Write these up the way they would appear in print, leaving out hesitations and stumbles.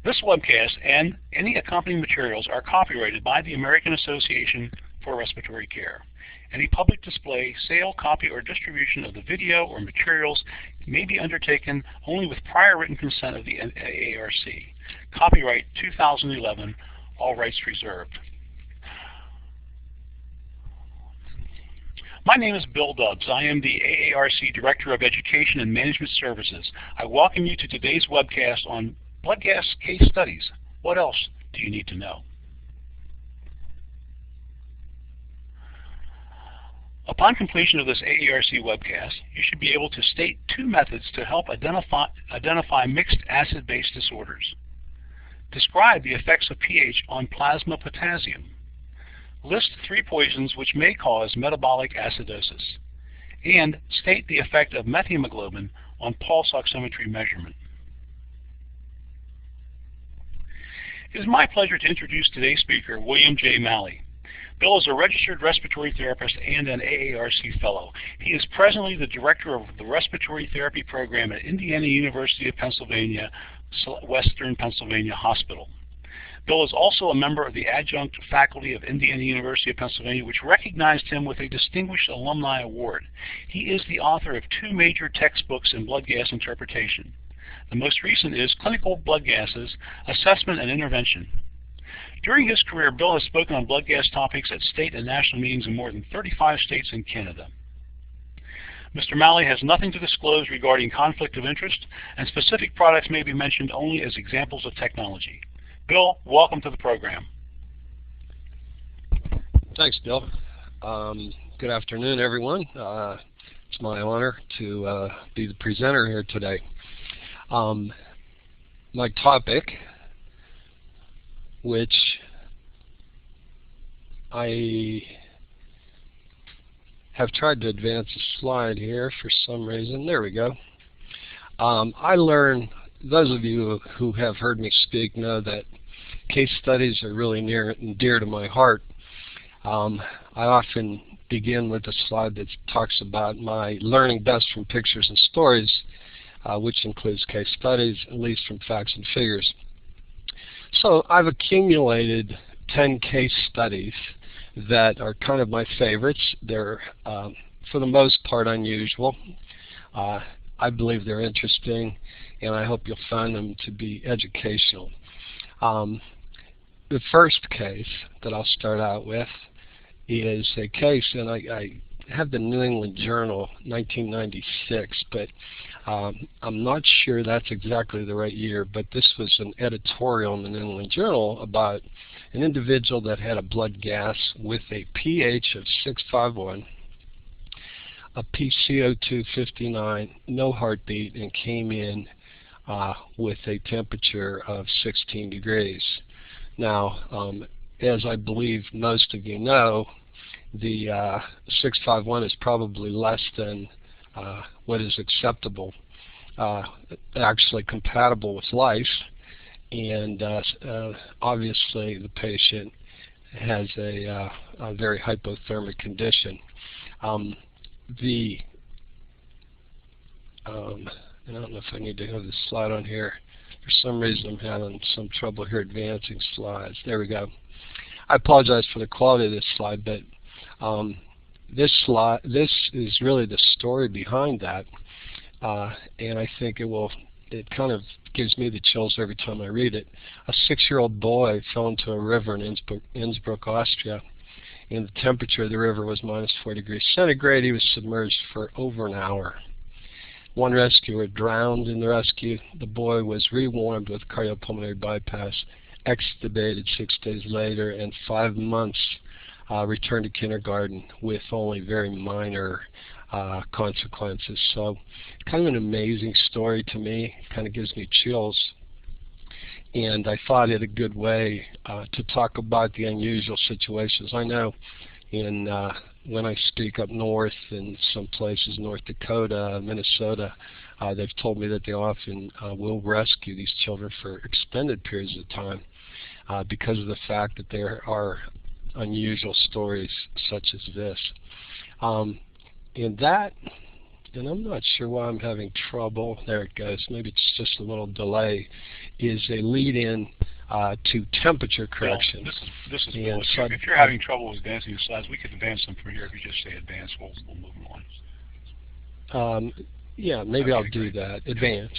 This webcast and any accompanying materials are copyrighted by the American Association for Respiratory Care. Any public display, sale, copy, or distribution of the video or materials may be undertaken only with prior written consent of the AARC. Copyright 2011, all rights reserved. My name is Bill Dubs. I am the AARC Director of Education and Management Services. I welcome you to today's webcast on blood gas case studies. What else do you need to know? Upon completion of this AARC webcast, you should be able to state two methods to help identify mixed acid-base disorders. Describe the effects of pH on plasma potassium. List 3 poisons which may cause metabolic acidosis. And state the effect of methemoglobin on pulse oximetry measurement. It is my pleasure to introduce today's speaker, William J. Malley. Bill is a registered respiratory therapist and an AARC fellow. He is presently the director of the respiratory therapy program at Indiana University of Pennsylvania, Western Pennsylvania Hospital. Bill is also a member of the adjunct faculty of Indiana University of Pennsylvania, which recognized him with a Distinguished Alumni Award. He is the author of 2 major textbooks in blood gas interpretation. The most recent is Clinical Blood Gases, Assessment and Intervention. During his career, Bill has spoken on blood gas topics at state and national meetings in more than 35 states and Canada. Mr. Malley has nothing to disclose regarding conflict of interest, and specific products may be mentioned only as examples of technology. Bill, welcome to the program. Thanks, Bill. Good afternoon, everyone. It's my honor to be the presenter here today. My topic, which I have tried to advance a slide here for some reason. There we go. I learned, those of you who have heard me speak know that case studies are really near and dear to my heart. I often begin with a slide that talks about my learning best from pictures and stories, which includes case studies, at least from facts and figures. So I've accumulated 10 case studies that are kind of my favorites. They're, for the most part, unusual. I believe they're interesting, and I hope you'll find them to be educational. The first case that I'll start out with is a case, and I have the New England Journal 1996, but I'm not sure that's exactly the right year, but this was an editorial in the New England Journal about an individual that had a blood gas with a pH of 651, a PCO2 59, no heartbeat, and came in with a temperature of 16 degrees. Now, as I believe most of you know, the 651 is probably less than what is acceptable, actually compatible with life, and obviously the patient has a very hypothermic condition. I don't know if I need to have this slide on here. For some reason I'm having some trouble here advancing slides. There we go. I apologize for the quality of this slide, but this is really the story behind that, and I think it kind of gives me the chills every time I read it. A 6-year-old boy fell into a river in Innsbruck, Austria, and the temperature of the river was -4 degrees centigrade. He was submerged for over an hour. One rescuer drowned in the rescue. The boy was rewarmed with cardiopulmonary bypass, extubated 6 days later, and 5 months returned to kindergarten with only very minor consequences. So kind of an amazing story to me. Kind of gives me chills. And I thought it a good way to talk about the unusual situations. I know when I speak up north in some places, North Dakota, Minnesota, they've told me that they often will rescue these children for extended periods of time because of the fact that there are unusual stories such as this. And that and I'm not sure why I'm having trouble. There it goes. Maybe it's just a little delay. Is a lead-in to temperature correction. Well, this is and Bill. If you're having trouble with advancing the slides, we can advance them from here. If you just say advance, we'll move them on. Yeah, maybe Okay, I'll do great. that. Advance.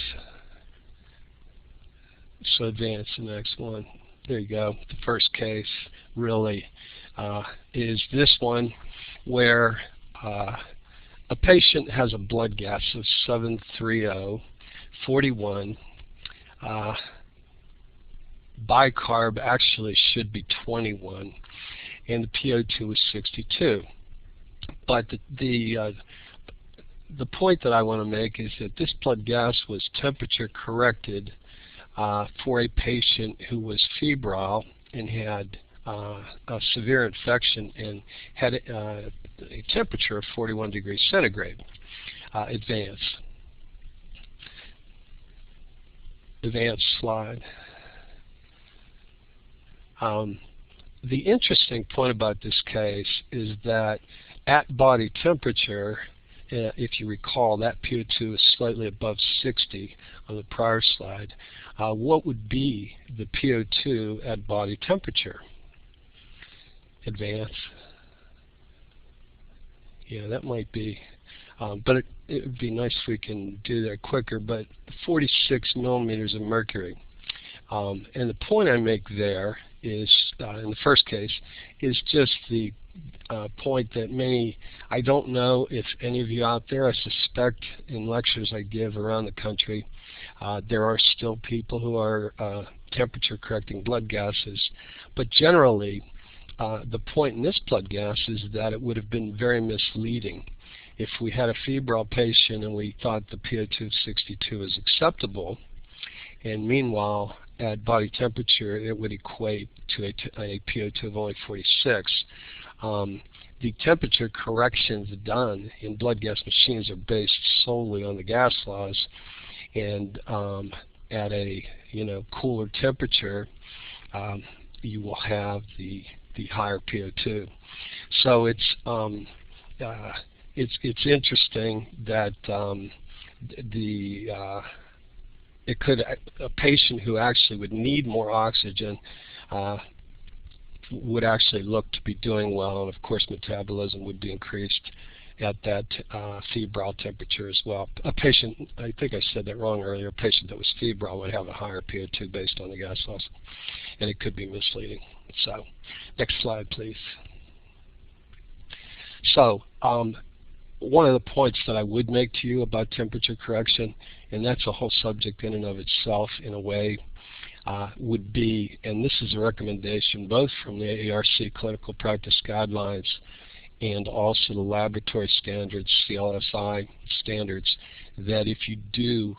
So advance the next one. There you go. The first case really is this one where a patient has a blood gas of 730, 41. Bicarb actually should be 21, and the PO2 is 62. But the point that I want to make is that this blood gas was temperature corrected for a patient who was febrile and had a severe infection and had a temperature of 41 degrees centigrade. Advance slide. The interesting point about this case is that at body temperature, if you recall, that PO2 is slightly above 60 on the prior slide. What would be the PO2 at body temperature? Advance. Yeah, that might be, but it would be nice if we can do that quicker, but 46 millimeters of mercury. And the point I make there is, in the first case, is just the point that I don't know if any of you out there, I suspect in lectures I give around the country, there are still people who are temperature correcting blood gases, but generally the point in this blood gas is that it would have been very misleading. If we had a febrile patient and we thought the PO2 of 62 is acceptable, and meanwhile at body temperature it would equate to a PO2 of only 46, the temperature corrections done in blood gas machines are based solely on the gas laws, and at a cooler temperature you will have the higher PO2. So it's interesting that a patient who actually would need more oxygen would actually look to be doing well, and of course metabolism would be increased at that febrile temperature as well. A patient, I think I said that wrong earlier, a patient that was febrile would have a higher PO2 based on the gas loss, and it could be misleading. So, next slide please. So, one of the points that I would make to you about temperature correction, and that's a whole subject in and of itself in a way, would be, and this is a recommendation both from the AARC clinical practice guidelines and also the laboratory standards, CLSI standards, that if you do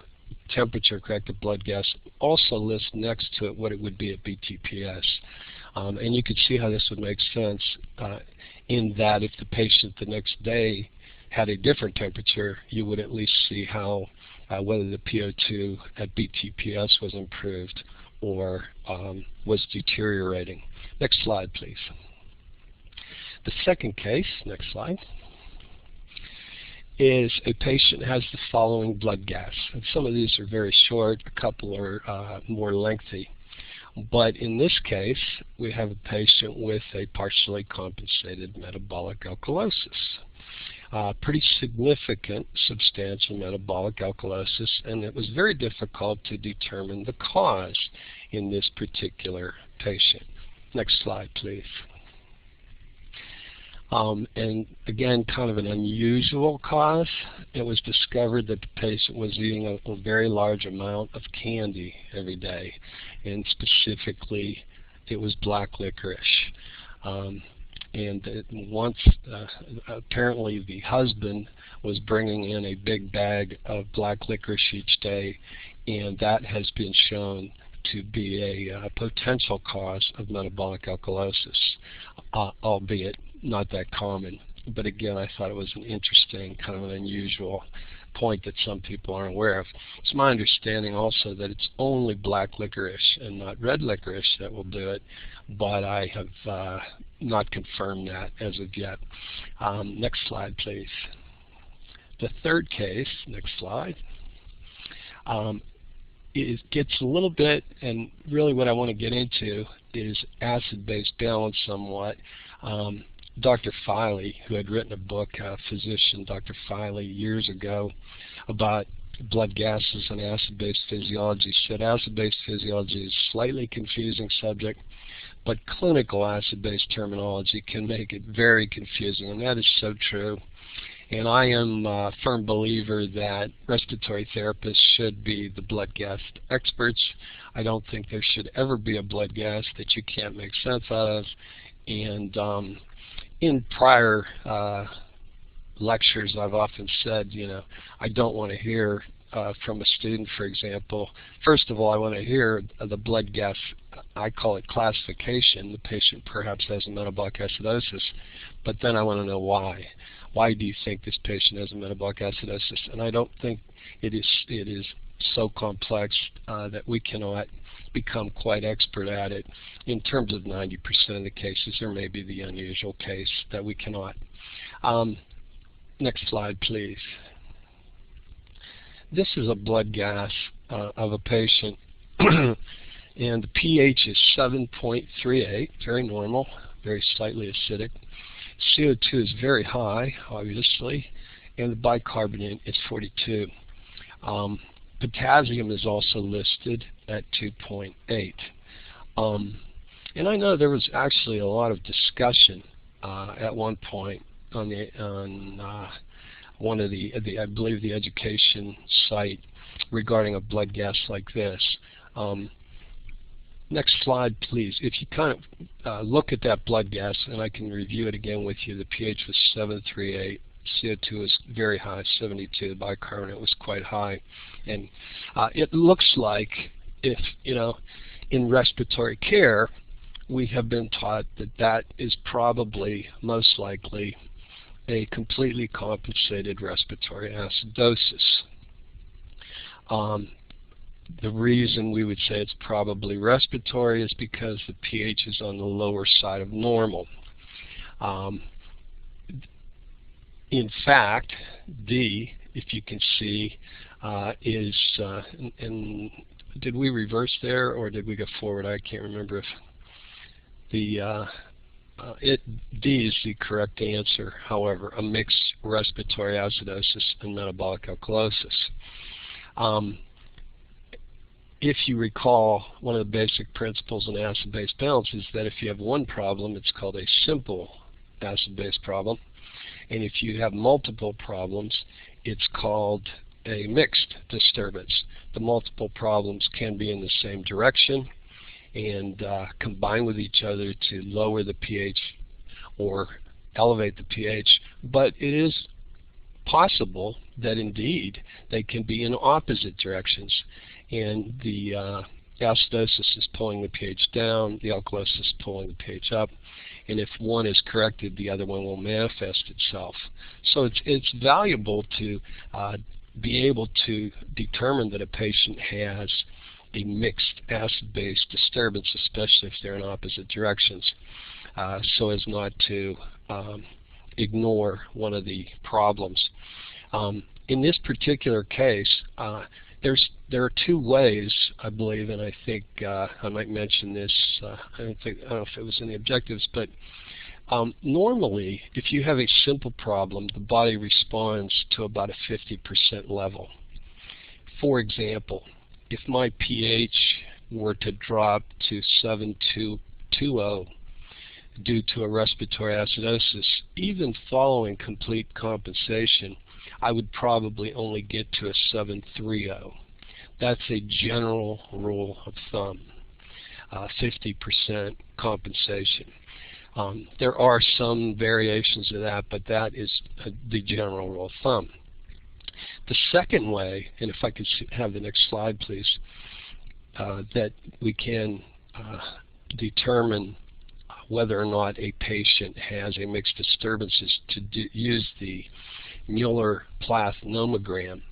temperature corrected blood gas, also list next to it what it would be at BTPS. And you could see how this would make sense in that if the patient the next day had a different temperature, you would at least see how whether the PO2 at BTPS was improved or was deteriorating. Next slide, please. The second case, next slide, is a patient has the following blood gas. And some of these are very short, a couple are more lengthy. But in this case, we have a patient with a partially compensated metabolic alkalosis. Pretty significant, substantial metabolic alkalosis, and it was very difficult to determine the cause in this particular patient. Next slide, please. And again, kind of an unusual cause. It was discovered that the patient was eating a very large amount of candy every day, and specifically it was black licorice. And once, apparently the husband was bringing in a big bag of black licorice each day, and that has been shown to be a potential cause of metabolic alkalosis, albeit not that common. But again, I thought it was an interesting, kind of an unusual point that some people aren't aware of. It's my understanding also that it's only black licorice and not red licorice that will do it, but I have not confirmed that as of yet. Next slide, please. The third case, next slide, it gets a little bit, and really what I want to get into is acid-base balance somewhat. Dr. Filey, who had written a book, physician Dr. Filey, years ago about blood gases and acid-base physiology, said acid-base physiology is a slightly confusing subject, but clinical acid-base terminology can make it very confusing, and that is so true. And I am a firm believer that respiratory therapists should be the blood gas experts. I don't think there should ever be a blood gas that you can't make sense out of. And in prior lectures, I've often said, I don't want to hear from a student, for example. First of all, I want to hear the blood gas, I call it classification. The patient perhaps has a metabolic acidosis, but then I want to know why. Why do you think this patient has a metabolic acidosis? And I don't think it is so complex that we cannot become quite expert at it. In terms of 90% of the cases, there may be the unusual case that we cannot. Next slide, please. This is a blood gas of a patient, and the pH is 7.38, very normal, very slightly acidic. CO2 is very high, obviously, and the bicarbonate is 42. Potassium is also listed at 2.8. And I know there was actually a lot of discussion at one point on one of the I believe the education site regarding a blood gas like this. Next slide, please. If you kind of look at that blood gas, and I can review it again with you, the pH was 7.38, CO2 was very high, 72, the bicarbonate was quite high. And it looks like if, in respiratory care, we have been taught that that is probably, most likely, a completely compensated respiratory acidosis. The reason we would say it's probably respiratory is because the pH is on the lower side of normal. In fact, D, if you can see, is, and did we reverse there or did we go forward? I can't remember if the, D is the correct answer, however, a mixed respiratory acidosis and metabolic alkalosis. If you recall, one of the basic principles in acid-base balance is that if you have one problem, it's called a simple acid-base problem. And if you have multiple problems, it's called a mixed disturbance. The multiple problems can be in the same direction and combine with each other to lower the pH or elevate the pH, but it is possible that indeed they can be in opposite directions. And the acidosis is pulling the pH down, the alkalosis is pulling the pH up, and if one is corrected, the other one will manifest itself. So it's valuable to be able to determine that a patient has a mixed acid-base disturbance, especially if they're in opposite directions, so as not to ignore one of the problems. In this particular case, there are two ways, I believe, and I think I might mention this. I don't know if it was in the objectives, but normally, if you have a simple problem, the body responds to about a 50% level. For example, if my pH were to drop to 7.20 due to a respiratory acidosis, even following complete compensation, I would probably only get to a 7.30. That's a general rule of thumb, 50% compensation. There are some variations of that, but that is the general rule of thumb. The second way, and if I could have the next slide, please, that we can determine whether or not a patient has a mixed disturbance is to use the Mueller-Plath nomogram,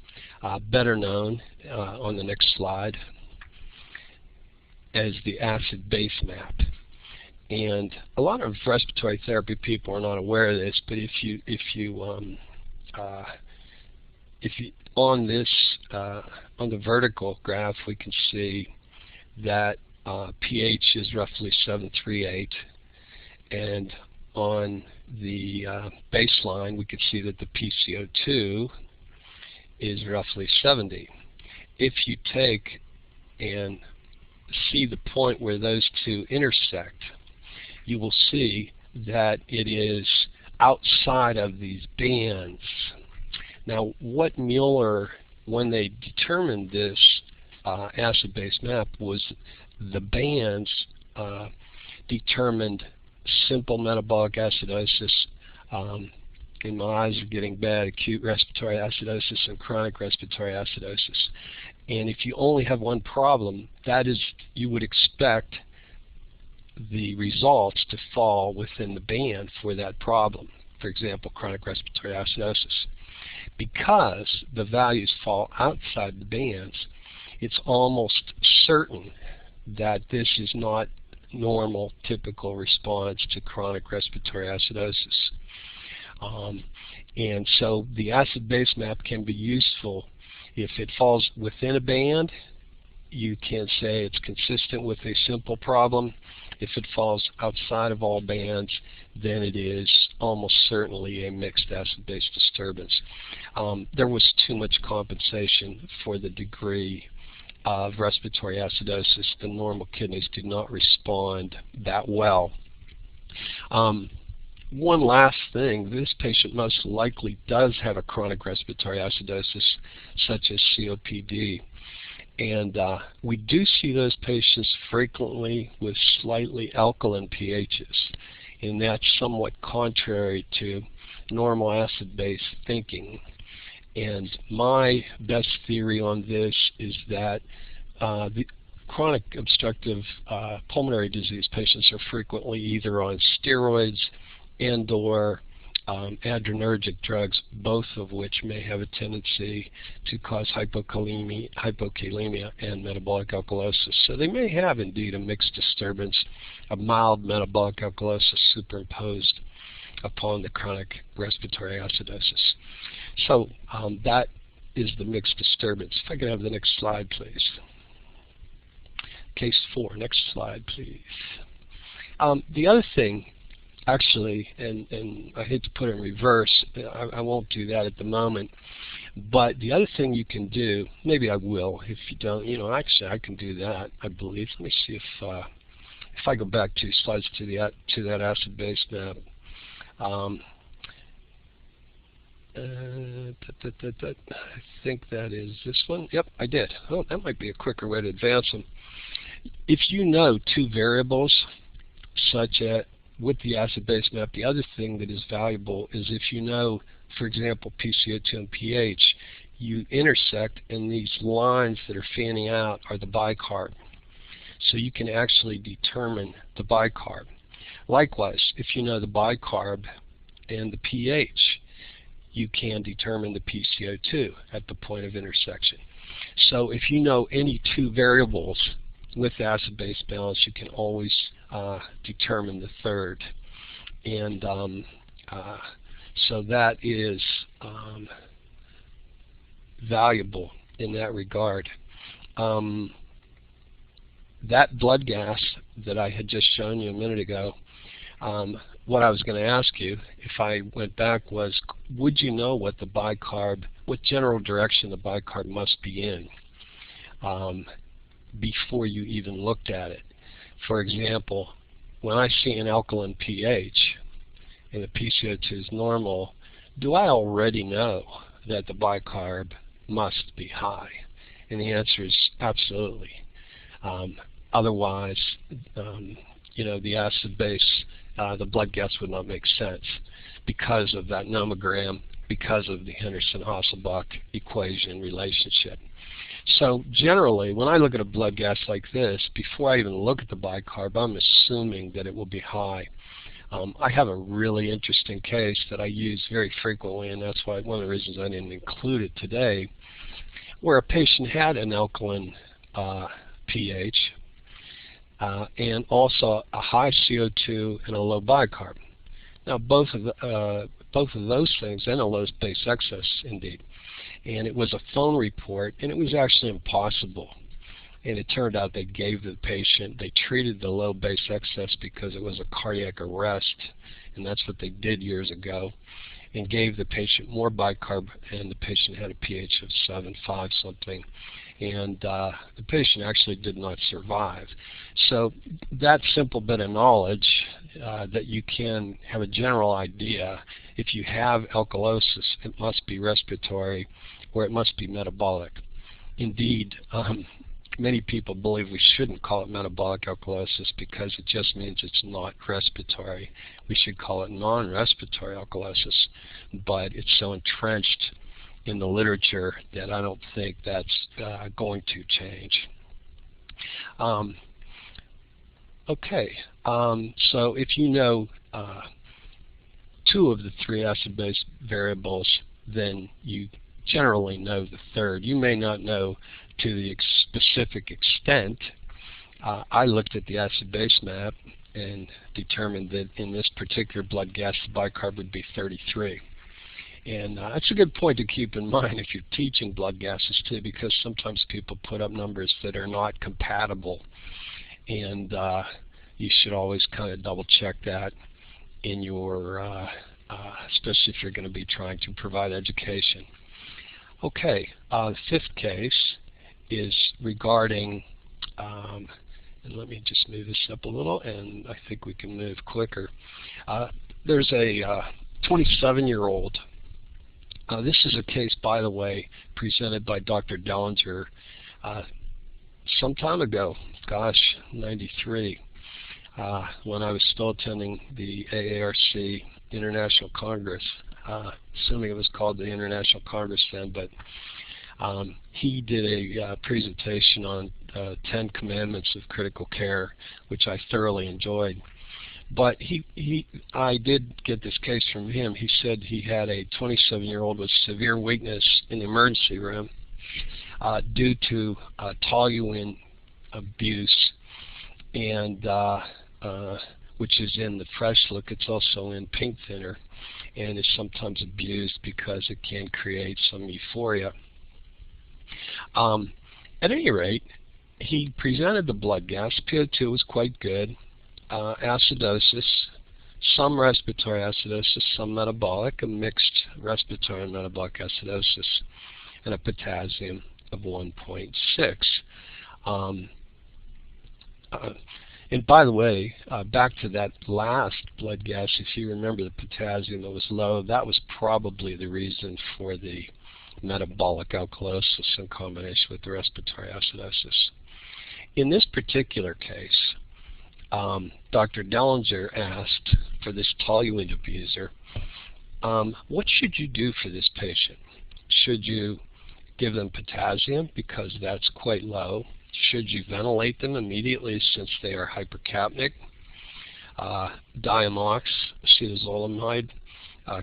better known on the next slide as the acid-base map. And a lot of respiratory therapy people are not aware of this, but if you if you, on this, on the vertical graph, we can see that pH is roughly 738, and on the baseline, we can see that the PCO2 is roughly 70. If you take and see the point where those two intersect, you will see that it is outside of these bands. Now, what Mueller, when they determined this acid-base map, was the bands determined simple metabolic acidosis, and my eyes are getting bad, acute respiratory acidosis and chronic respiratory acidosis. And if you only have one problem, that is, you would expect the results to fall within the band for that problem. For example, chronic respiratory acidosis. Because the values fall outside the bands, it's almost certain that this is not normal, typical response to chronic respiratory acidosis. And so the acid-base map can be useful. If it falls within a band, you can say it's consistent with a simple problem. If it falls outside of all bands, then it is almost certainly a mixed acid-base disturbance. There was too much compensation for the degree of respiratory acidosis. The normal kidneys did not respond that well. One last thing, this patient most likely does have a chronic respiratory acidosis, such as COPD. And we do see those patients frequently with slightly alkaline pHs, and that's somewhat contrary to normal acid-base thinking. And my best theory on this is that the chronic obstructive pulmonary disease patients are frequently either on steroids and/or adrenergic drugs, both of which may have a tendency to cause hypokalemia and metabolic alkalosis. So they may have indeed a mixed disturbance, a mild metabolic alkalosis superimposed upon the chronic respiratory acidosis. So that is the mixed disturbance. If I could have the next slide, please. Case 4. Next slide, please. The other thing, actually, and I hate to put it in reverse, I won't do that at the moment, but the other thing you can do, maybe I will, if you don't, actually I can do that, I believe. Let me see if I go back 2 slides to that acid-base map. I think that is this one. Yep, I did. Oh, that might be a quicker way to advance them. If you know 2 variables, such as with the acid-base map, the other thing that is valuable is if you know, for example, PCO2 and pH, you intersect, and these lines that are fanning out are the bicarb. So you can actually determine the bicarb. Likewise, if you know the bicarb and the pH, you can determine the PCO2 at the point of intersection. So if you know any 2 variables with acid-base balance, you can always determine the third. And so that is valuable in that regard. That blood gas that I had just shown you a minute ago, what I was going to ask you, if I went back, was would you know what the bicarb, what general direction the bicarb must be in before you even looked at it? For example, when I see an alkaline pH and the PCO2 is normal, do I already know that the bicarb must be high? And the answer is absolutely. Otherwise, the acid base, the blood gas would not make sense because of that nomogram, because of the Henderson-Hasselbalch equation relationship. So generally, when I look at a blood gas like this, before I even look at the bicarb, I'm assuming that it will be high. I have a really interesting case that I use very frequently, and that's why one of the reasons I didn't include it today, where a patient had an alkaline pH and also a high CO2 and a low bicarb. Now, both of the both of those things and a low base excess indeed. And it was a phone report, and it was actually impossible. And it turned out they gave the patient, they treated the low base excess because it was a cardiac arrest, and that's what they did years ago, and gave the patient more bicarb, and the patient had a pH of 7.5 something. And the patient actually did not survive. So that simple bit of knowledge that you can have a general idea, if you have alkalosis, it must be respiratory or it must be metabolic. Indeed, many people believe we shouldn't call it metabolic alkalosis because it just means it's not respiratory. We should call it non-respiratory alkalosis, but it's so entrenched in the literature that I don't think that's going to change. So if you know two of the three acid-base variables, then you generally know the third. You may not know to the specific extent. I looked at the acid-base map and determined that in this particular blood gas, the bicarb would be 33. And that's a good point to keep in mind if you're teaching blood gases too, because sometimes people put up numbers that are not compatible, and you should always kind of double check that in your, especially if you're going to be trying to provide education. Okay, the fifth case is regarding, and let me just move this up a little, and I think we can move quicker. There's a 27-year-old. This is a case, by the way, presented by Dr. Dellinger some time ago, gosh, 93, when I was still attending the AARC International Congress, assuming it was called the International Congress then, but he did a presentation on 10 Commandments of Critical Care, which I thoroughly enjoyed. But I did get this case from him. He said he had a 27-year-old with severe weakness in the emergency room due to toluene abuse, and which is in the fresh look. It's also in pink thinner, and is sometimes abused because it can create some euphoria. At any rate, he presented the blood gas. PO2 was quite good. Acidosis, some respiratory acidosis, some metabolic, a mixed respiratory and metabolic acidosis, and a potassium of 1.6. And by the way, back to that last blood gas, if you remember the potassium that was low, that was probably the reason for the metabolic alkalosis in combination with the respiratory acidosis. In this particular case, Dr. Dellinger asked for this toluene abuser, what should you do for this patient? Should you give them potassium because that's quite low? Should you ventilate them immediately since they are hypercapnic? Diamox, acetazolamide,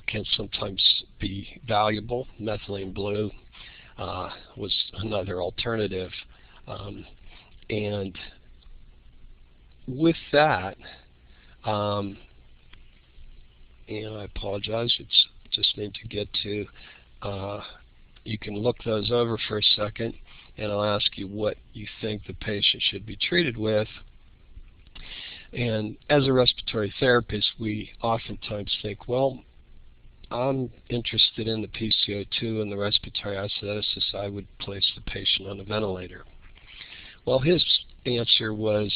can sometimes be valuable. Methylene blue was another alternative. And with that, and I apologize, it's just need to get to, you can look those over for a second, and I'll ask you what you think the patient should be treated with. And as a respiratory therapist, we oftentimes think, well, I'm interested in the PCO2 and the respiratory acidosis. I would place the patient on a ventilator. Well, his answer was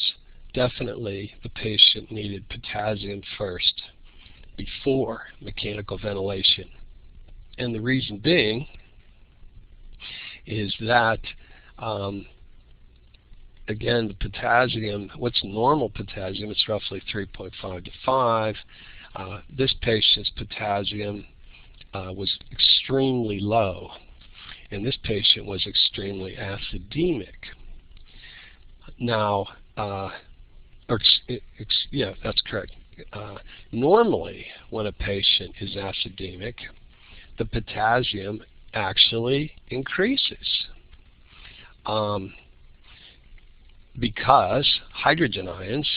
definitely the patient needed potassium first before mechanical ventilation. And the reason being is that, again, the potassium, what's normal potassium? It's roughly 3.5 to 5. This patient's potassium was extremely low, and this patient was extremely acidemic. Now, yeah, that's correct. Normally, when a patient is acidemic, the potassium actually increases because hydrogen ions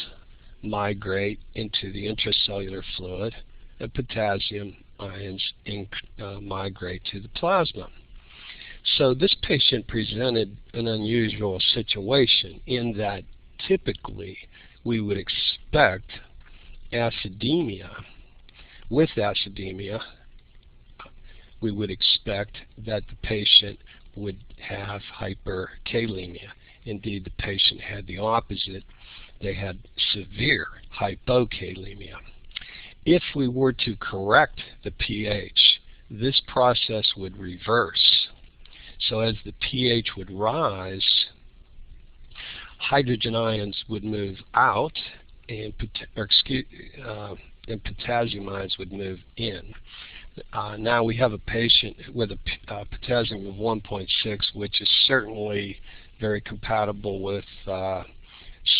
migrate into the intracellular fluid and potassium ions migrate to the plasma. So this patient presented an unusual situation in that typically we would expect acidemia. With acidemia, we would expect that the patient would have hyperkalemia. Indeed, the patient had the opposite. They had severe hypokalemia. If we were to correct the pH, this process would reverse. So as the pH would rise, hydrogen ions would move out and potassium ions would move in. Now we have a patient with a potassium of 1.6, which is certainly very compatible with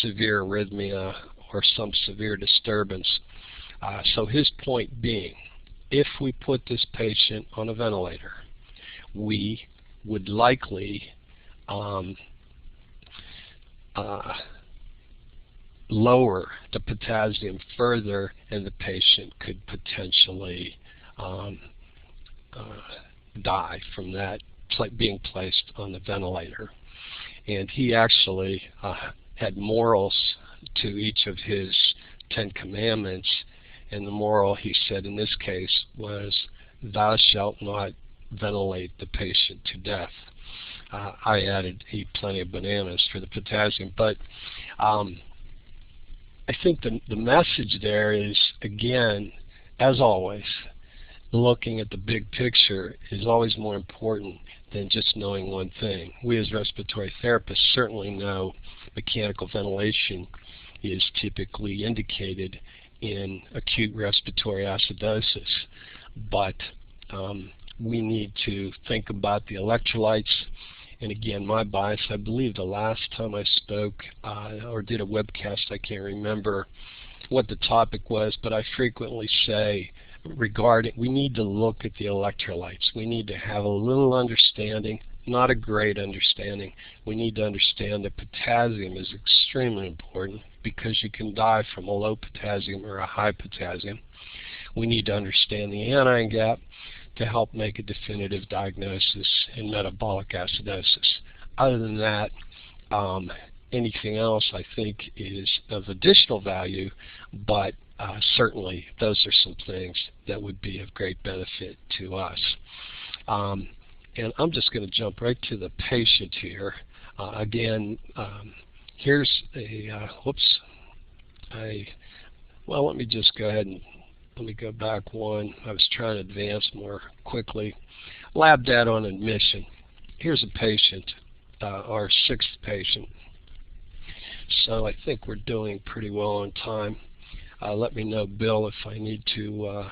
severe arrhythmia or some severe disturbance. So his point being, if we put this patient on a ventilator, we would likely lower the potassium further, and the patient could potentially die from that being placed on the ventilator. And he actually had morals to each of his 10 commandments, and the moral, he said in this case, was, "Thou shalt not ventilate the patient to death." I added, "Eat plenty of bananas" for the potassium. But I think the message there is, again, as always, looking at the big picture is always more important than just knowing one thing. We as respiratory therapists certainly know mechanical ventilation is typically indicated in acute respiratory acidosis, but we need to think about the electrolytes. And again, my bias, I believe the last time I spoke or did a webcast, I can't remember what the topic was, but I frequently say we need to look at the electrolytes. We need to have a little understanding, not a great understanding. We need to understand that potassium is extremely important because you can die from a low potassium or a high potassium. We need to understand the anion gap to help make a definitive diagnosis in metabolic acidosis. Other than that, anything else I think is of additional value, but certainly those are some things that would be of great benefit to us. And I'm just going to jump right to the patient here. Again, here's a, well, let me just go ahead and let me go back one. I was trying to advance more quickly. Lab data on admission. Here's a patient, our 6th patient. So I think we're doing pretty well on time. Let me know, Bill, if I need to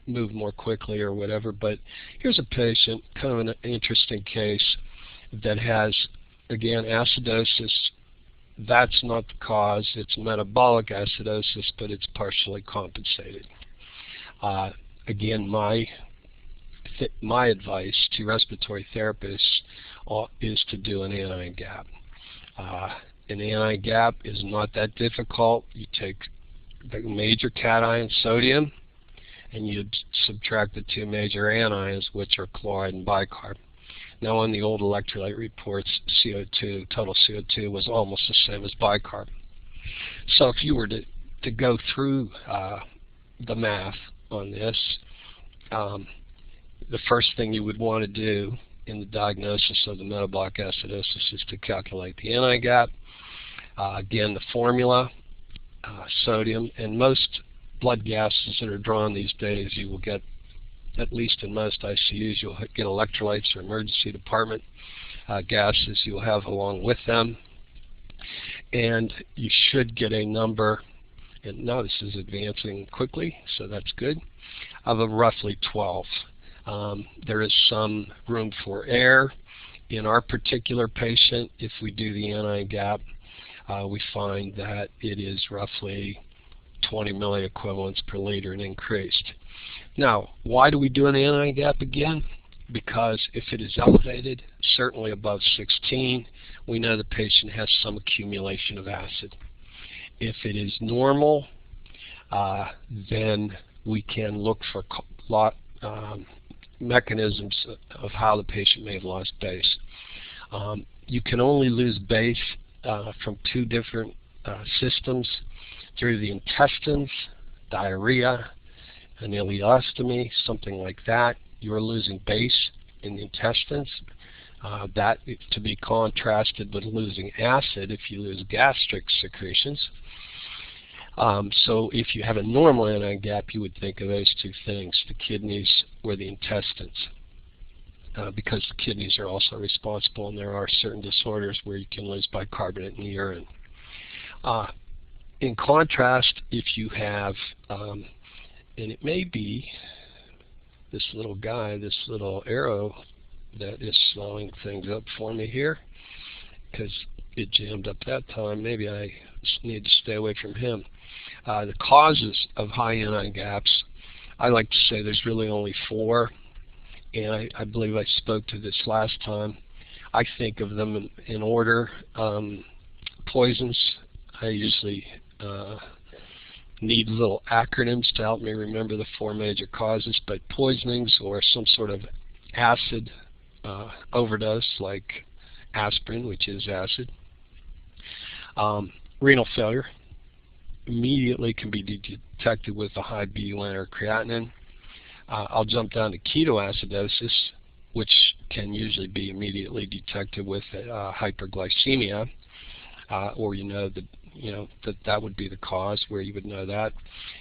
move more quickly or whatever. But here's a patient, kind of an interesting case, that has, again, acidosis. That's not the cause. It's metabolic acidosis, but it's partially compensated. Again, my advice to respiratory therapists is to do an anion gap. An anion gap is not that difficult. You take the major cation, sodium, and you subtract the 2 major anions, which are chloride and bicarb. Now, on the old electrolyte reports, CO2, total CO2 was almost the same as bicarb. So if you were to go through the math on this, the first thing you would want to do in the diagnosis of the metabolic acidosis is to calculate the anion gap. Again, the formula, sodium, and most blood gases that are drawn these days, you will get, at least in most ICUs, you'll get electrolytes or emergency department gases you'll have along with them. And you should get a number, and now this is advancing quickly, so that's good, of a roughly 12. There is some room for error. In our particular patient, if we do the anion gap, we find that it is roughly 20 milliequivalents per liter and increased. Now, why do we do an anion gap again? Because if it is elevated, certainly above 16, we know the patient has some accumulation of acid. If it is normal, then we can look for mechanisms of how the patient may have lost base. You can only lose base from two different systems, through the intestines, diarrhea, an ileostomy, something like that. You're losing base in the intestines. That to be contrasted with losing acid if you lose gastric secretions. So if you have a normal anion gap, you would think of those two things, the kidneys or the intestines, because the kidneys are also responsible, and there are certain disorders where you can lose bicarbonate in the urine. In contrast, if you have, and it may be this little guy, this little arrow that is slowing things up for me here, because it jammed up that time. Maybe I need to stay away from him. The causes of high anion gaps, I like to say there's really only 4, and I believe I spoke to this last time. I think of them in order. Poisons, I usually need little acronyms to help me remember the 4 major causes, but poisonings or some sort of acid overdose like aspirin, which is acid. Renal failure immediately can be detected with a high BUN or creatinine. I'll jump down to ketoacidosis, which can usually be immediately detected with hyperglycemia, or that would be the cause where you would know that.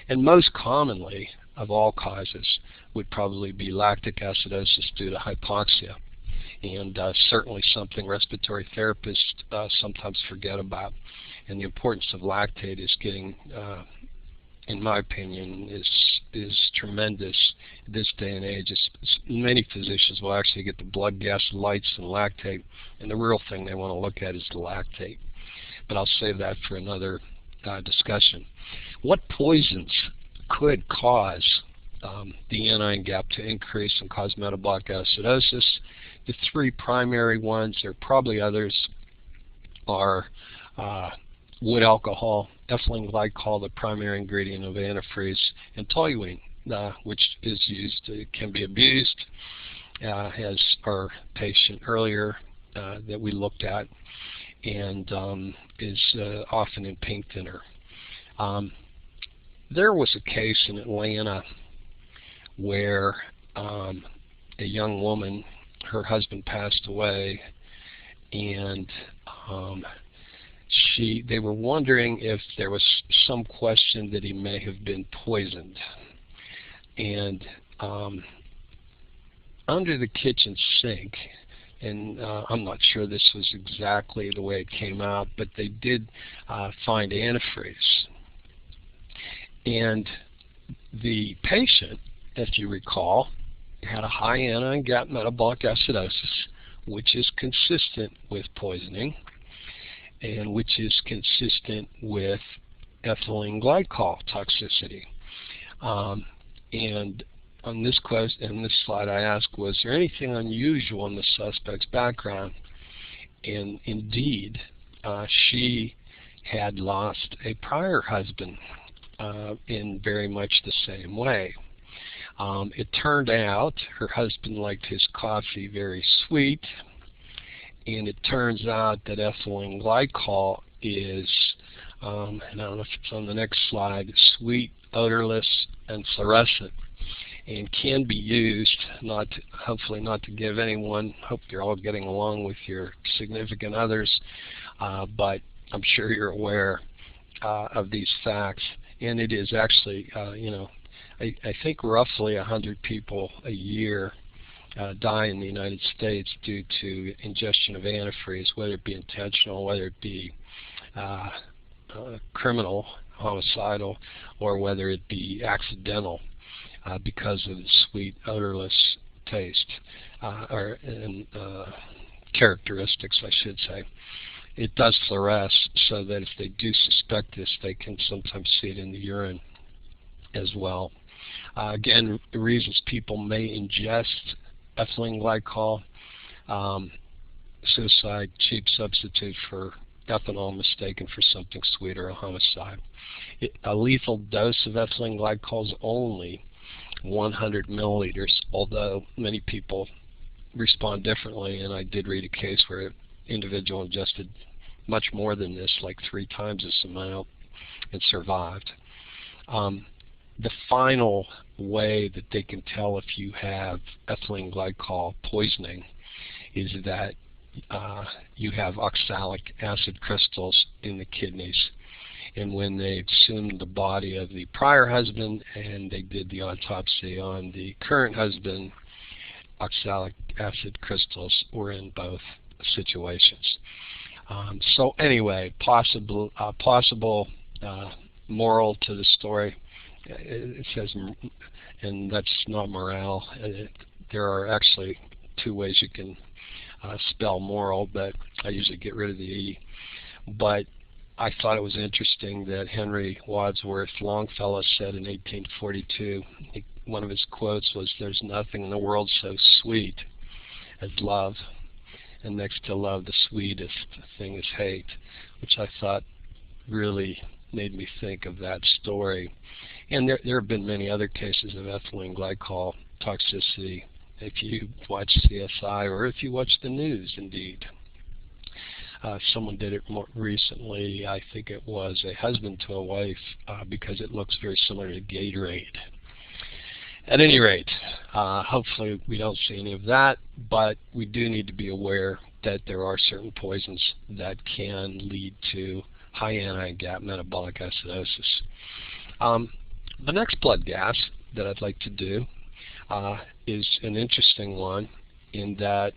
And most commonly of all causes would probably be lactic acidosis due to hypoxia, and certainly something respiratory therapists sometimes forget about. And the importance of lactate is getting, in my opinion, is tremendous this day and age. Many physicians will actually get the blood gas, lights, and lactate, and the real thing they want to look at is the lactate. But I'll save that for another discussion. What poisons could cause the anion gap to increase and cause metabolic acidosis? The 3 primary ones, there are probably others, are wood alcohol, ethylene glycol, the primary ingredient of antifreeze, and toluene, which is used, can be abused, as our patient earlier that we looked at, and is often in paint thinner. There was a case in Atlanta where a young woman, her husband passed away, and they were wondering if there was some question that he may have been poisoned. And under the kitchen sink, and I'm not sure this was exactly the way it came out, but they did find antifreeze. And the patient, if you recall, had a high anion gap metabolic acidosis, which is consistent with poisoning, and which is consistent with ethylene glycol toxicity. And on this slide I asked, was there anything unusual in the suspect's background? And indeed, she had lost a prior husband in very much the same way. It turned out her husband liked his coffee very sweet, and it turns out that ethylene glycol is, and I don't know if it's on the next slide, sweet, odorless, and fluorescent, and can be used, hopefully not to give anyone, hope you're all getting along with your significant others, but I'm sure you're aware of these facts. And it is actually, I think roughly 100 people a year die in the United States due to ingestion of antifreeze, whether it be intentional, whether it be criminal, homicidal, or whether it be accidental because of the sweet, odorless taste, and characteristics, I should say. It does fluoresce, so that if they do suspect this, they can sometimes see it in the urine as well. Again, the reasons people may ingest ethylene glycol: suicide, cheap substitute for ethanol mistaken for something sweet or a homicide. A lethal dose of ethylene glycol is only 100 milliliters, although many people respond differently, and I did read a case where an individual ingested much more than this, like 3 times this amount, and survived. The final way that they can tell if you have ethylene glycol poisoning is that you have oxalic acid crystals in the kidneys. And when they exhumed the body of the prior husband and they did the autopsy on the current husband, oxalic acid crystals were in both situations. So anyway, possible moral to the story. It says, and that's not morale. There are actually 2 ways you can spell moral, but I usually get rid of the E. But I thought it was interesting that Henry Wadsworth Longfellow said in 1842, one of his quotes was, "There's nothing in the world so sweet as love, and next to love the sweetest thing is hate," which I thought really made me think of that story. And there have been many other cases of ethylene glycol toxicity if you watch CSI or if you watch the news, indeed. Someone did it more recently. I think it was a husband to a wife because it looks very similar to Gatorade. At any rate, hopefully we don't see any of that, but we do need to be aware that there are certain poisons that can lead to high anti-GAP metabolic acidosis. The next blood gas that I'd like to do is an interesting one in that,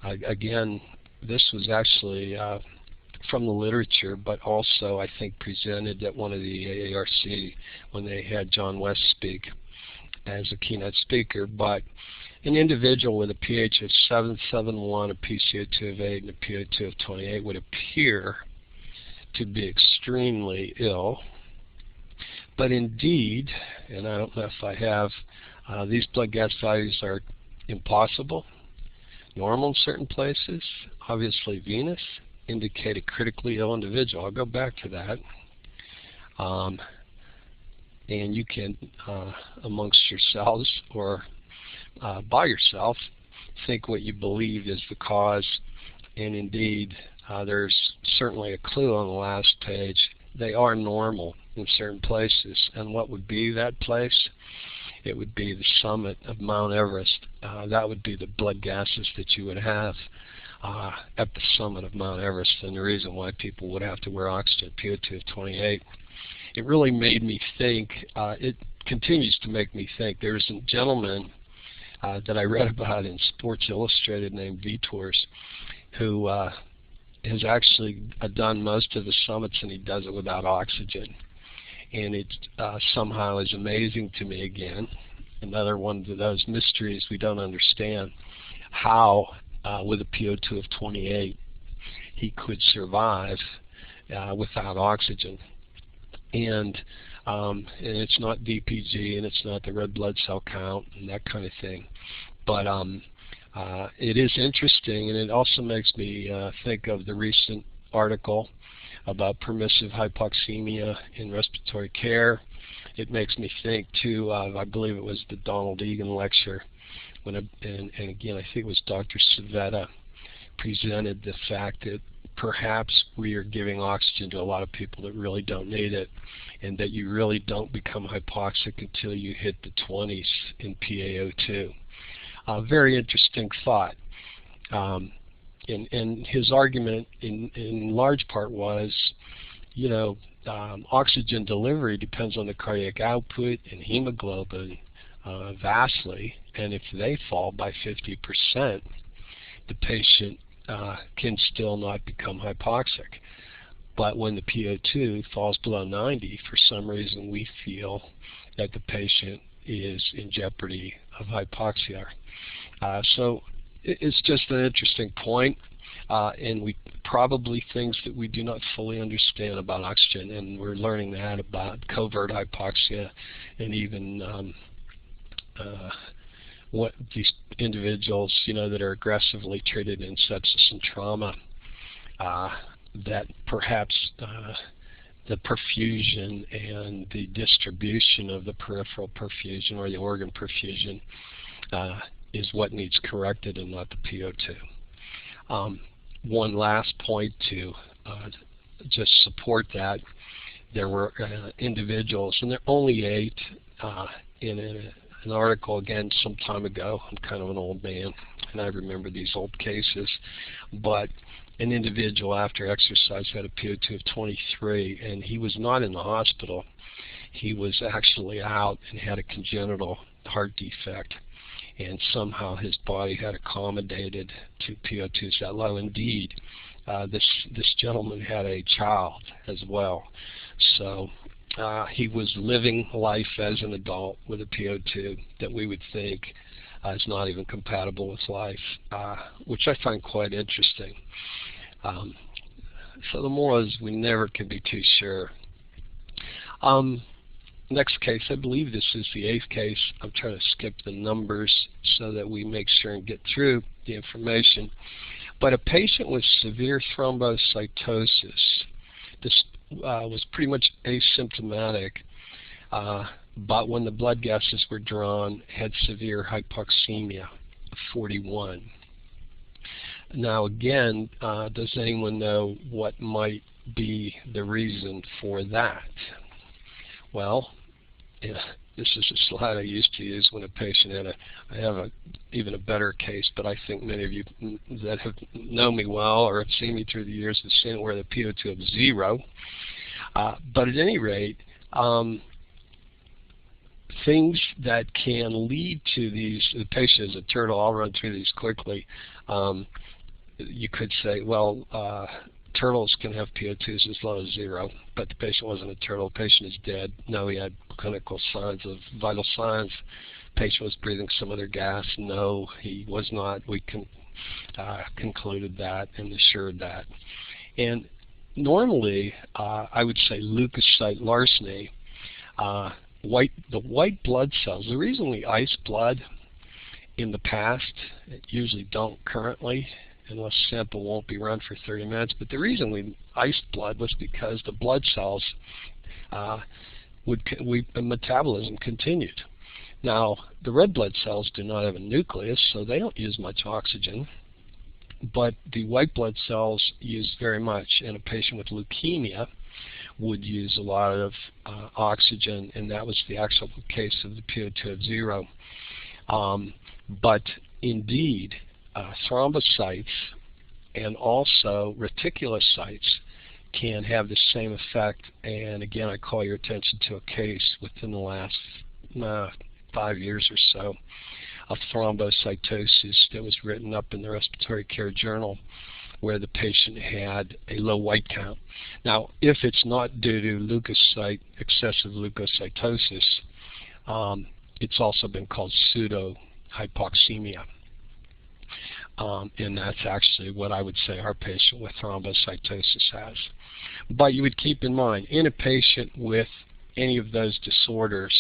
again, this was actually from the literature, but also I think presented at one of the AARC when they had John West speak as a keynote speaker. But an individual with a pH of 771, a PCO2 of 8, and a PO2 of 28 would appear to be extremely ill. But indeed, and I don't know if I have, these blood gas values are impossible, normal in certain places, obviously venous, indicate a critically ill individual. I'll go back to that. And you can, amongst yourselves or by yourself, think what you believe is the cause. And indeed, there's certainly a clue on the last page. They are normal in certain places. And what would be that place? It would be the summit of Mount Everest. That would be the blood gases that you would have at the summit of Mount Everest, and the reason why people would have to wear oxygen, PO2 of 28. It really made me think, it continues to make me think. There's a gentleman that I read about in Sports Illustrated named Vitors who has actually done most of the summits, and he does it without oxygen. And it somehow is amazing to me again. Another one of those mysteries we don't understand, how with a PO2 of 28 he could survive without oxygen. And it's not DPG, and it's not the red blood cell count and that kind of thing. But it is interesting, and it also makes me think of the recent article about permissive hypoxemia in respiratory care. It makes me think too of, I believe it was the Donald Egan lecture, when and again I think it was Dr. Savetta presented the fact that perhaps we are giving oxygen to a lot of people that really don't need it, and that you really don't become hypoxic until you hit the 20s in PaO2. Very interesting thought. And his argument in large part was, you know, oxygen delivery depends on the cardiac output and hemoglobin vastly, and if they fall by 50%, the patient can still not become hypoxic. But when the PO2 falls below 90, for some reason we feel that the patient is in jeopardy of hypoxia. So it's just an interesting point, and we probably things that we do not fully understand about oxygen, and we're learning that about covert hypoxia, and even what these individuals, you know, that are aggressively treated in sepsis and trauma. that perhaps the perfusion and the distribution of the peripheral perfusion or the organ perfusion is what needs corrected and not the PO2. One last point to just support that, there were individuals, and there are only 8 in an article again some time ago. I'm kind of an old man, and I remember these old cases, but an individual after exercise had a PO2 of 23, and he was not in the hospital. He was actually out and had a congenital heart defect, and somehow his body had accommodated to PO2s that low. Indeed, this gentleman had a child as well, so he was living life as an adult with a PO2 that we would think is not even compatible with life, which I find quite interesting. So the moral is we never can be too sure. Next case, I believe this is the 8th case. I'm trying to skip the numbers so that we make sure and get through the information. But a patient with severe thrombocytosis, this was pretty much asymptomatic, but when the blood gases were drawn, had severe hypoxemia of 41. Now again, does anyone know what might be the reason for that? Well, this is a slide I used to use when a patient had I have even a better case, but I think many of you that have known me well or have seen me through the years have seen it where the PO2 of 0. But at any rate, things that can lead to these, the patient is a turtle, I'll run through these quickly. You could say, well, turtles can have PO2s as low as 0, but the patient wasn't a turtle. The patient is dead. No, he had clinical signs of vital signs. The patient was breathing some other gas. No, he was not. We concluded that and assured that. And normally, I would say leukocyte larceny, the white blood cells, the reason we ice blood in the past, usually don't currently, unless sample won't be run for 30 minutes. But the reason we iced blood was because the blood cells, metabolism continued. Now, the red blood cells do not have a nucleus, so they don't use much oxygen. But the white blood cells use very much, and a patient with leukemia would use a lot of oxygen, and that was the actual case of the PO2 of 0. But indeed, thrombocytes and also reticulocytes can have the same effect. And again, I call your attention to a case within the last 5 years or so of thrombocytosis that was written up in the Respiratory Care Journal, where the patient had a low white count. Now, if it's not due to excessive leukocytosis, it's also been called pseudo-hypoxemia. And that's actually what I would say our patient with thrombocytosis has. But you would keep in mind, in a patient with any of those disorders,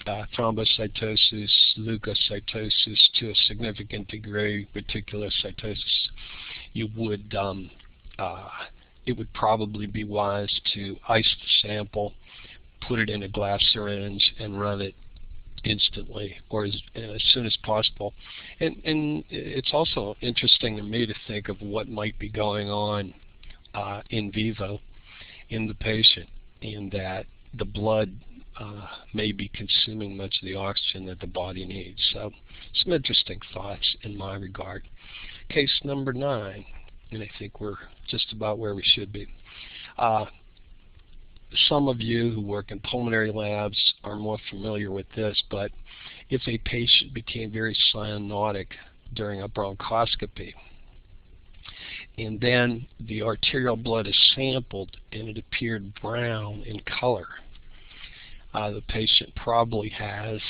thrombocytosis, leukocytosis, to a significant degree, reticulocytosis, you would it would probably be wise to ice the sample, put it in a glass syringe, and run it instantly or as soon as possible. And it's also interesting to me to think of what might be going on in vivo in the patient, in that the blood may be consuming much of the oxygen that the body needs. So some interesting thoughts in my regard. Case number 9, and I think we're just about where we should be. Some of you who work in pulmonary labs are more familiar with this, but if a patient became very cyanotic during a bronchoscopy, and then the arterial blood is sampled and it appeared brown in color, the patient probably has,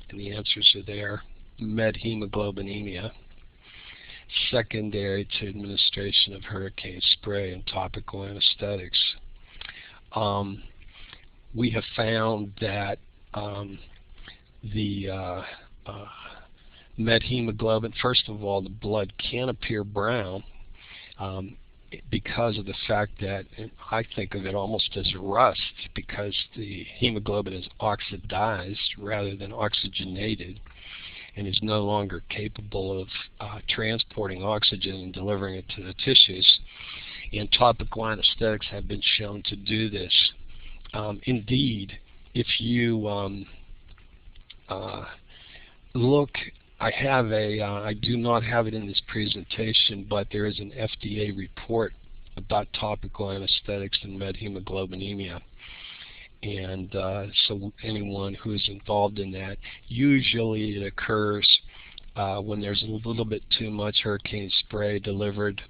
and the answers are there, methemoglobinemia, secondary to administration of hurricane spray and topical anesthetics. We have found that the methemoglobin, first of all, the blood can appear brown, because of the fact that I think of it almost as rust, because the hemoglobin is oxidized rather than oxygenated and is no longer capable of transporting oxygen and delivering it to the tissues. And topical anesthetics have been shown to do this. Indeed, if you look, I do not have it in this presentation, but there is an FDA report about topical anesthetics and methemoglobinemia. And so anyone who is involved in that, usually it occurs when there's a little bit too much hurricane spray delivered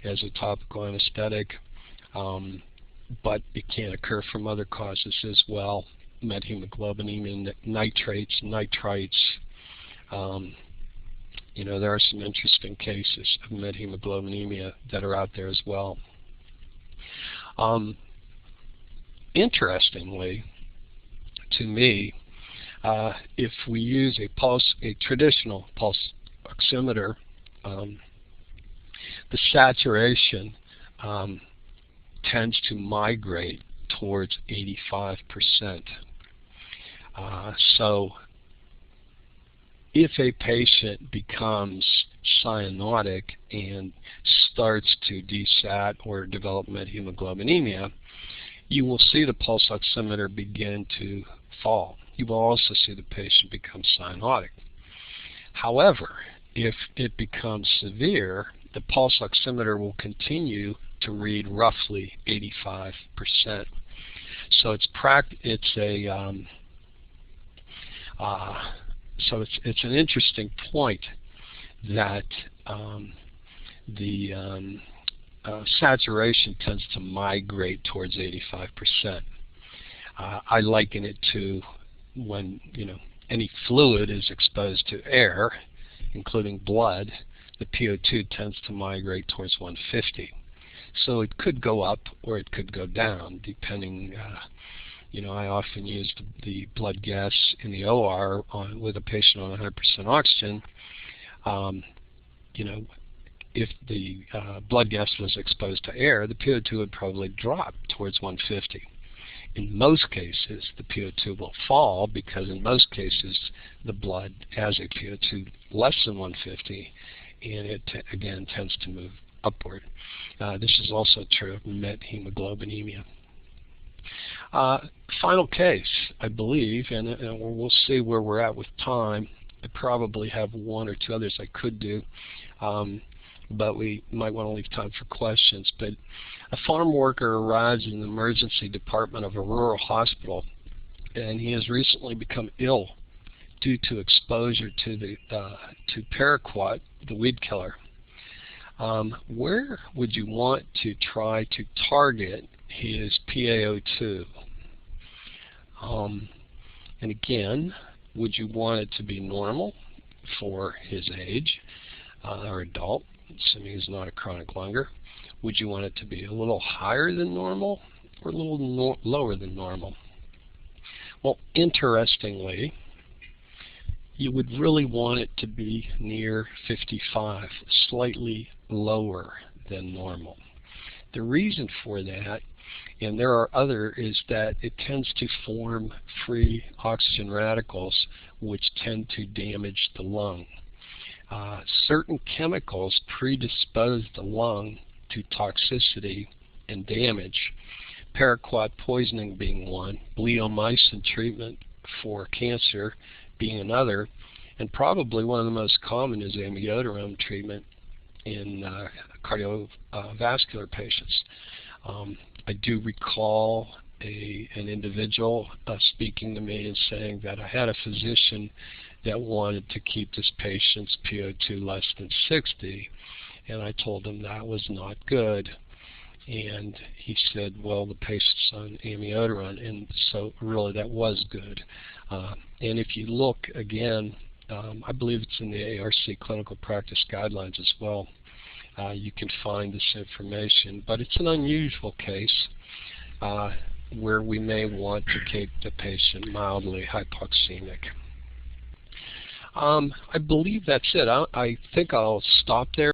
as a topical anesthetic, but it can occur from other causes as well. Methemoglobinemia, nitrates, nitrites. You know, there are some interesting cases of methemoglobinemia that are out there as well. Interestingly, to me, if we use a traditional pulse oximeter, the saturation tends to migrate towards 85%. So if a patient becomes cyanotic and starts to desat or develop methemoglobinemia, you will see the pulse oximeter begin to fall. You will also see the patient become cyanotic. However, if it becomes severe, the pulse oximeter will continue to read roughly 85%. So it's an interesting point that the saturation tends to migrate towards 85%. I liken it to when any fluid is exposed to air, including blood, the PO2 tends to migrate towards 150. So it could go up or it could go down, depending. I often use the blood gas in the OR with a patient on 100% oxygen. If the blood gas was exposed to air, the PO2 would probably drop towards 150. In most cases, the PO2 will fall because in most cases the blood has a PO2 less than 150, and it again tends to move upward. This is also true of methemoglobinemia. Final case, I believe, and we'll see where we're at with time. I probably have one or two others I could do, but we might want to leave time for questions. But a farm worker arrives in the emergency department of a rural hospital, and he has recently become ill due to exposure to paraquat, the weed killer. Where would you want to try to target his PaO2? And again, would you want it to be normal for his age or adult, assuming he's not a chronic lunger? Would you want it to be a little higher than normal or a little lower than normal? Well, interestingly, you would really want it to be near 55, slightly lower than normal. The reason for that, and there are others, is that it tends to form free oxygen radicals which tend to damage the lung. Certain chemicals predispose the lung to toxicity and damage, paraquat poisoning being one, bleomycin treatment for cancer being another, and probably one of the most common is amiodarone treatment in cardiovascular patients. I do recall an individual speaking to me and saying that I had a physician that wanted to keep this patient's PO2 less than 60, and I told him that was not good. And he said, well, the patient's on amiodarone, and so really that was good. And if you look again, I believe it's in the AARC clinical practice guidelines as well, you can find this information. But it's an unusual case where we may want to keep the patient mildly hypoxemic. I believe that's it. I think I'll stop there.